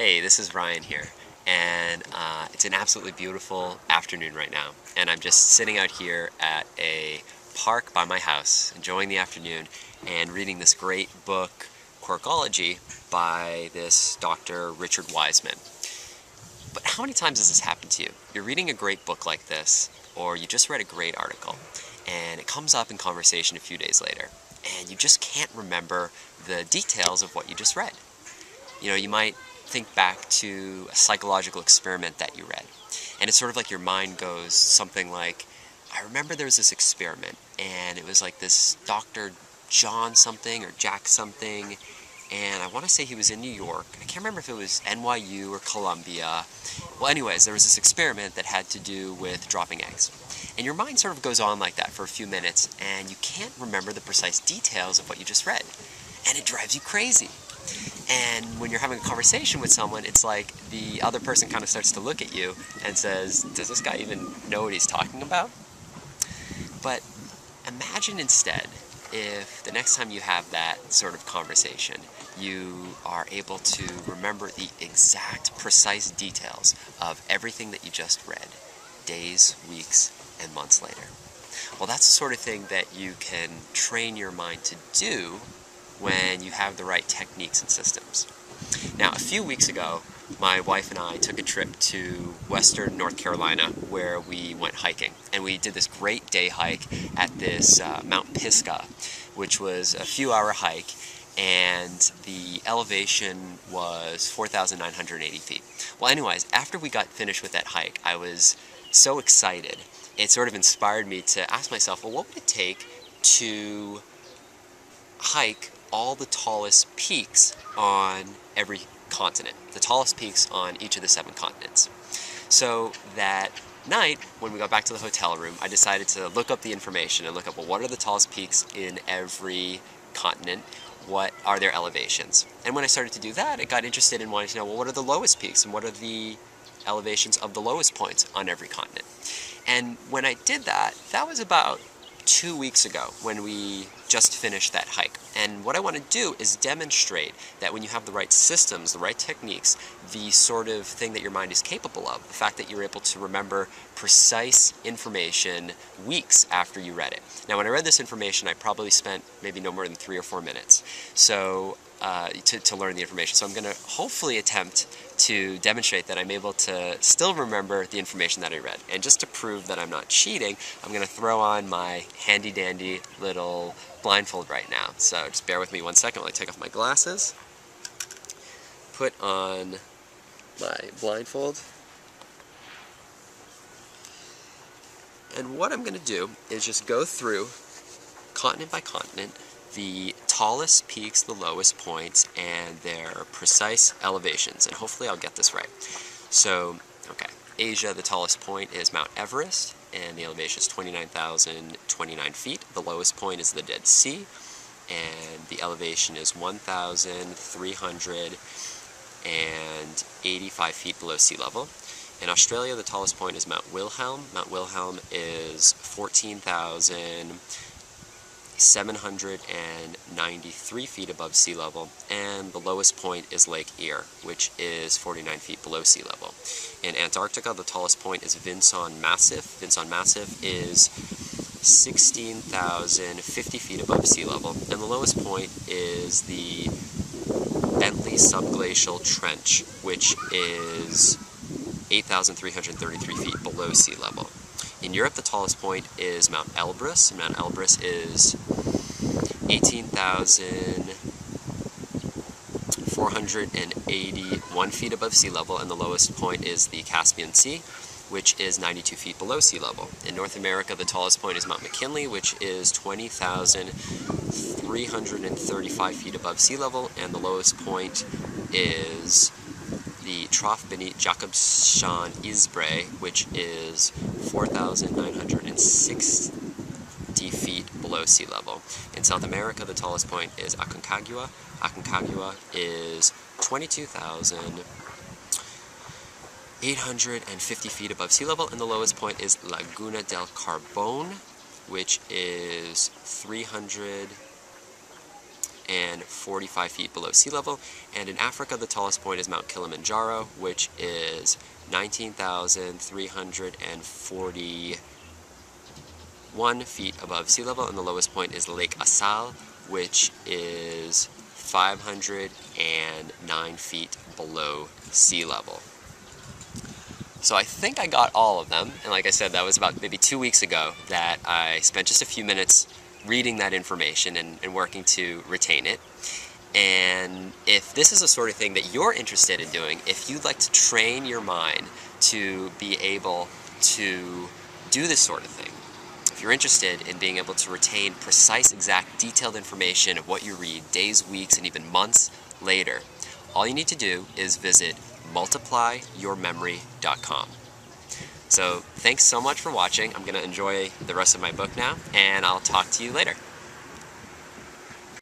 Hey, this is Ryan here, and it's an absolutely beautiful afternoon right now, and I'm just sitting out here at a park by my house, enjoying the afternoon, and reading this great book, Quirkology, by this Dr. Richard Wiseman. But how many times has this happened to you? You're reading a great book like this, or you just read a great article, and it comes up in conversation a few days later, and you just can't remember the details of what you just read. You might think back to a psychological experiment that you read, and it's sort of like your mind goes something like, I remember there was this experiment, and it was like this Dr. John something or Jack something, and I want to say he was in New York. I can't remember if it was NYU or Columbia. Well, anyways, there was this experiment that had to do with dropping eggs. And your mind sort of goes on like that for a few minutes, and you can't remember the precise details of what you just read. And it drives you crazy. And when you're having a conversation with someone, it's like the other person kind of starts to look at you and says, does this guy even know what he's talking about? But imagine instead if the next time you have that sort of conversation, you are able to remember the exact, precise details of everything that you just read, days, weeks, and months later. Well, that's the sort of thing that you can train your mind to do when you have the right techniques and systems. Now, a few weeks ago, my wife and I took a trip to western North Carolina where we went hiking. And we did this great day hike at this Mount Pisgah, which was a few-hour hike, and the elevation was 4,980 feet. Well, anyways, after we got finished with that hike, I was so excited. It sort of inspired me to ask myself, well, what would it take to hike all the tallest peaks on every continent, the tallest peaks on each of the 7 continents. So that night, when we got back to the hotel room, I decided to look up the information and look up, well, what are the tallest peaks in every continent? What are their elevations? And when I started to do that, I got interested in wanting to know, well, what are the lowest peaks and what are the elevations of the lowest points on every continent? And when I did that, that was about 2 weeks ago when we just finished that hike. And what I want to do is demonstrate that when you have the right systems, the right techniques, the sort of thing that your mind is capable of, the fact that you're able to remember precise information weeks after you read it. Now, when I read this information, I probably spent maybe no more than 3 or 4 minutes to learn the information. So I'm going to hopefully attempt to demonstrate that I'm able to still remember the information that I read. And just to prove that I'm not cheating, I'm going to throw on my handy-dandy little blindfold right now. So just bear with me 1 second while I take off my glasses, put on my blindfold, and what I'm going to do is just go through continent by continent, the tallest peaks, the lowest points, and their precise elevations, and hopefully I'll get this right. So, okay, Asia, the tallest point is Mount Everest, and the elevation is 29,029 feet. The lowest point is the Dead Sea, and the elevation is 1,385 feet below sea level. In Australia, the tallest point is Mount Wilhelm. Mount Wilhelm is 14,793 feet above sea level, and the lowest point is Lake Erie, which is 49 feet below sea level. In Antarctica, the tallest point is Vinson Massif. Vinson Massif is 16,050 feet above sea level, and the lowest point is the Bentley Subglacial Trench, which is 8,333 feet below sea level. In Europe, the tallest point is Mount Elbrus. Mount Elbrus is 18,481 feet above sea level, and the lowest point is the Caspian Sea, which is 92 feet below sea level. In North America, the tallest point is Mount McKinley, which is 20,335 feet above sea level, and the lowest point is the Trough beneath Jakobshavn Isbre, which is 4,960 feet below sea level. In South America, the tallest point is Aconcagua. Aconcagua is 22,850 feet above sea level, and the lowest point is Laguna del Carbon, which is 300 145 feet below sea level. And in Africa, the tallest point is Mount Kilimanjaro, which is 19,341 feet above sea level, and the lowest point is Lake Assal, which is 509 feet below sea level. So I think I got all of them, and like I said, that was about maybe 2 weeks ago that I spent just a few minutes reading that information and working to retain it. And if this is the sort of thing that you're interested in doing, if you'd like to train your mind to be able to do this sort of thing, if you're interested in being able to retain precise, exact, detailed information of what you read days, weeks, and even months later, all you need to do is visit multiplyyourmemory.com. So thanks so much for watching. I'm going to enjoy the rest of my book now, and I'll talk to you later.